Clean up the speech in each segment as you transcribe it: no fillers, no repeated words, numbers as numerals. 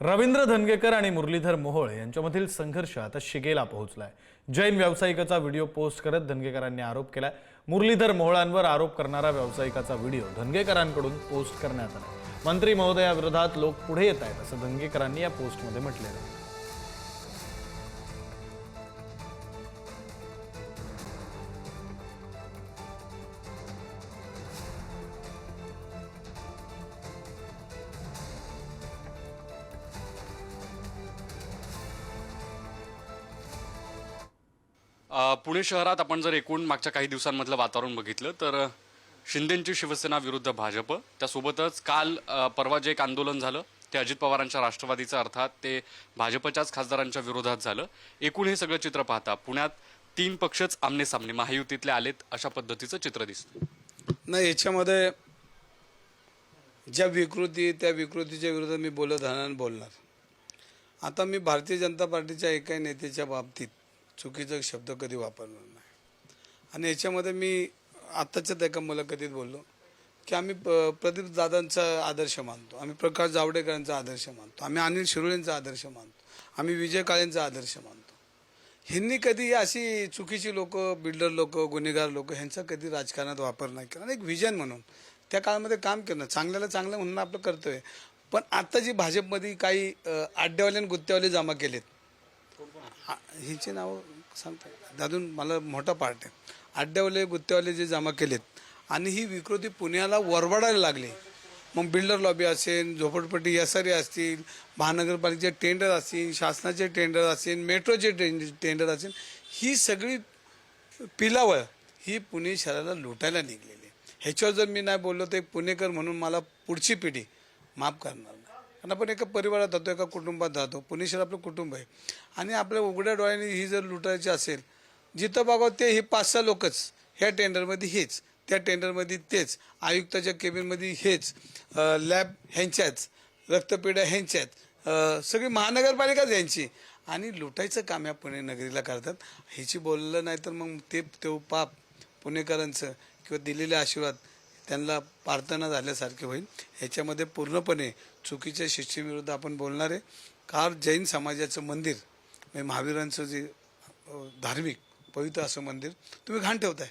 रवींद्र धंगेकर आणि मुरलीधर मोहोळ यांच्यामधील संघर्ष आता शिगेला पोहोचलाय। जैन व्यावसायिकाचा व्हिडिओ पोस्ट करत धंगेकरांनी आरोप केलाय। मुरलीधर मोहोळांवर आरोप करणारा व्यावसायिकाचा व्हिडिओ धंगेकरांकडून पोस्ट करण्यात आला। मंत्री महोदयाविरोधात लोक पुढे येत आहेत असं धंगेकरांनी या पोस्टमध्ये म्हटलेलं आहे। पुणे शहरात आपण जर एकूण मागच्या काही दिवसांमधलं वातावरण बघितलं तर शिंदेंची शिवसेना विरुद्ध भाजप, त्यासोबतच काल परवा जे एक आंदोलन झालं ते अजित पवारांच्या राष्ट्रवादीचं अर्थात ते भाजपच्याच खासदारांच्या विरोधात झालं। एकूण हे सगळं चित्र पाहता पुण्यात तीन पक्षच आमने सामने महायुतीतले आलेत अशा पद्धतीचं चित्र दिसतं। नाही, याच्यामध्ये ज्या विकृती त्या विकृतीच्या विरोधात मी बोलणार। आता मी भारतीय जनता पार्टीच्या एका नेत्याच्या बाबतीत चुकीचा शब्द कधी वापरणार नाही। आणि याच्यामध्ये मी आत्ताच्याच एका मुलाखतीत बोललो की आम्ही प्रदीप दादांचा आदर्श मानतो, आम्ही प्रकाश जावडेकरांचा आदर्श मानतो, आम्ही अनिल शिरोळेंचा आदर्श मानतो, आम्ही विजय काळेंचा आदर्श मानतो। ह्यांनी कधी अशी चुकीची लोक, बिल्डर लोक, गुन्हेगार लोक ह्यांचा कधी राजकारणात वापर नाही केला। एक विजन म्हणून त्या काळामध्ये काम केलं, चांगल्याला चांगलं म्हणणं आपलं कर्तव्य। पण आता जी भाजपमध्ये काही आड्यावाले आणि गुत्त्यावाले जमा केलेत, हिची नावं सांगता दादून मला मोठा पार्ट आहे। आड्यावाले गुत्तेवाले जे जमा केलेत आणि ही विकृती पुण्याला वरवडायला लागली। मग बिल्डर लॉबी असेल, झोपडपट्टी यासारी असतील, महानगरपालिकेचे टेंडर असतील, शासनाचे टेंडर असतील, मेट्रोचे टेंडर असतील, ही सगळी पिलावळ ही पुणे शहराला लुटायला निघलेली। ह्याच्यावर जर मी नाही बोललो तर एक पुणेकर म्हणून मला पुढची पिढी माफ करणार नाही। कारण आपण एका परिवारात राहतो, एका कुटुंबात राहतो, पुणे शहर आपलं कुटुंब आहे आणि आपल्या उघड्या डोळ्यांनी ही जर लुटायची असेल, जिथं बघावं ते हे 5-6 लोकच, ह्या टेंडरमध्ये हेच, त्या टेंडरमध्ये तेच, आयुक्ताच्या केबिनमध्ये हेच, लॅब ह्यांच्याच, रक्तपेढ्या ह्यांच्यात, सगळी महानगरपालिकाच ह्यांची, आणि लुटायचं काम या पुणे नगरीला करतात। ह्याची बोललं नाही तर मग ते पाप पुणेकरांचं किंवा दिलेले आशीर्वाद त्यांना प्रार्थना झाल्यासारखे होईल। ह्याच्यामध्ये पूर्णपणे चुकीच्या शिक्षेविरुद्ध आपण बोलणार आहे। कारण जैन समाजाचं मंदिर म्हणजे महावीरांचं जे धार्मिक पवित्र असं मंदिर तुम्ही घाण ठेवताय।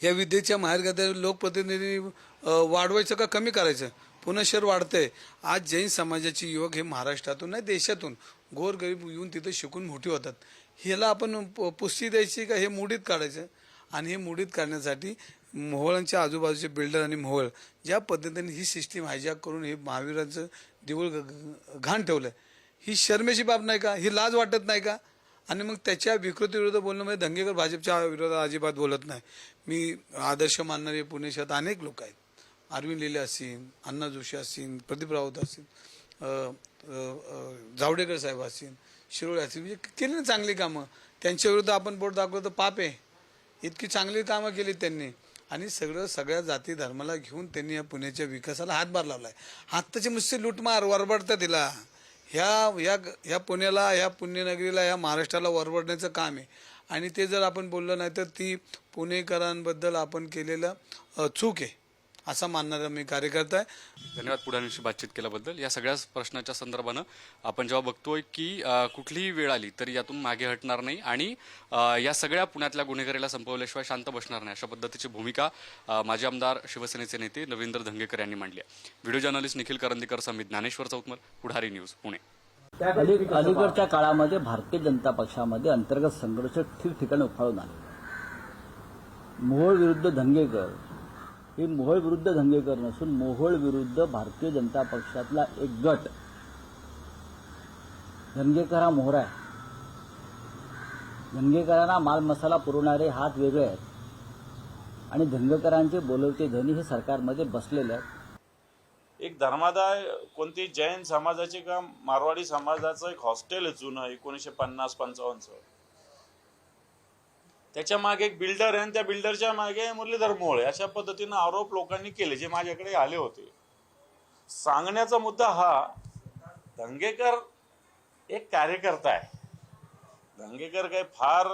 या विद्येच्या माहेरघाटात लोकप्रतिनिधी वाढवायचं का कमी करायचं? पुणे शहर वाढतंय। आज जैन समाजाचे युवक हे महाराष्ट्रातून नाही देशातून गोरगरीब येऊन तिथे शिकून मोठी होतात। ह्याला आपण पुस्ती द्यायची का हे मोडीत काढायचं? आणि हे मोडीत काढण्यासाठी मोहोळांच्या आजूबाजूचे बिल्डर आणि मोहोळ ज्या पद्धतीने ही सिस्टीम हायजॅक करून हे महावीरांचं देऊळ घाण ठेवलं, ही शर्मेची बाब नाही का? ही लाज वाटत नाही का? आणि मग त्याच्या विकृतीविरुद्ध बोलणं म्हणजे धंगेकर भाजपच्या विरोधात अजिबात बोलत नाही। मी आदर्श मानणारे पुणे शहरात अनेक लोक आहेत, अरविंद लिले असतील, अण्णा जोशी असतील, प्रदीप राऊत असतील, जावडेकर साहेब असतील, शिरोळे असतील, म्हणजे केली ना चांगली कामं। त्यांच्या विरुद्ध आपण बोट दाखवलं तर पाप आहे। इतकी चांगली कामं केली त्यांनी आणि सगळ्या जाती धर्माला घेऊन त्यांनी या पुण्याच्या विकासाला हातभार लावलाय। आत्ताची नुसती लूटमार वरबडतं तिला ह्या पुण्याला, ह्या पुण्यनगरीला, ह्या महाराष्ट्राला वरबडण्याचं काम आहे। आणि ते जर आपण बोललं नाही तर ती पुणेकरांबद्दल आपण केलेलं चूक आहे असा मानणारा मी कार्यकर्ता आहे। धन्यवाद पुढाऱ्यांशी बातचीत केल्याबद्दल। या सगळ्याच प्रश्नाच्या संदर्भानं आपण जेव्हा बघतोय की कुठलीही वेळ आली तरी यातून मागे हटणार नाही आणि या सगळ्या पुण्यातल्या गुन्हेगारीला संपवल्याशिवाय शांत बसणार नाही अशा पद्धतीची भूमिका माजी आमदार शिवसेनेचे नेते रवींद्र धंगेकर यांनी मांडली आहे। व्हिडिओ जर्नलिस्ट निखिल करंदीकर समित ज्ञानेश्वर चौतमल, पुढारी न्यूज, पुणे। अलीकडच्या काळामध्ये भारतीय जनता पक्षामध्ये अंतर्गत संघर्ष ठिकठिकाणी उफाळून आले। मोहोळ विरुद्ध धंगेकर हे मोहोळ विरुद्ध धंगेकर नसून मोहोळ विरुद्ध भारतीय जनता पक्षातला एक गट। धंगेकर हा मोहरा आहे। धंगेकरांना माल मसाला पुरवणारे हात वेगळे आहेत आणि धंगेकरांचे बोलवते धनी हे सरकारमध्ये बसलेले आहेत। एक धर्मादाय कोणती जैन समाजाचे का मारवाडी समाजाचं एक हॉस्टेल आहे जुनं 1950-55चं, त्याच्या मागे एक बिल्डर आहे आणि त्या बिल्डरच्या मागे मुरलीधर मोहोळ आहे। अशा पद्धतीनं आरोप लोकांनी केले जे माझ्याकडे आले होते। सांगण्याचा मुद्दा हा, धंगेकर एक कार्यकर्ता आहे। धंगेकर काही फार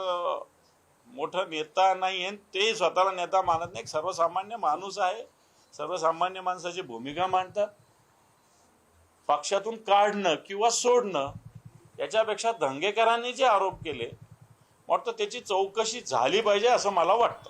मोठा नेता नाही आहे, ते स्वतःला नेता मानत नाही, एक सर्वसामान्य माणूस आहे। सर्वसामान्य माणसाची भूमिका मांडतात। पक्षातून काढणं किंवा सोडणं याच्यापेक्षा धंगेकरांनी जे आरोप केले वाटतं त्याची चौकशी झाली पाहिजे असं मला वाटतं.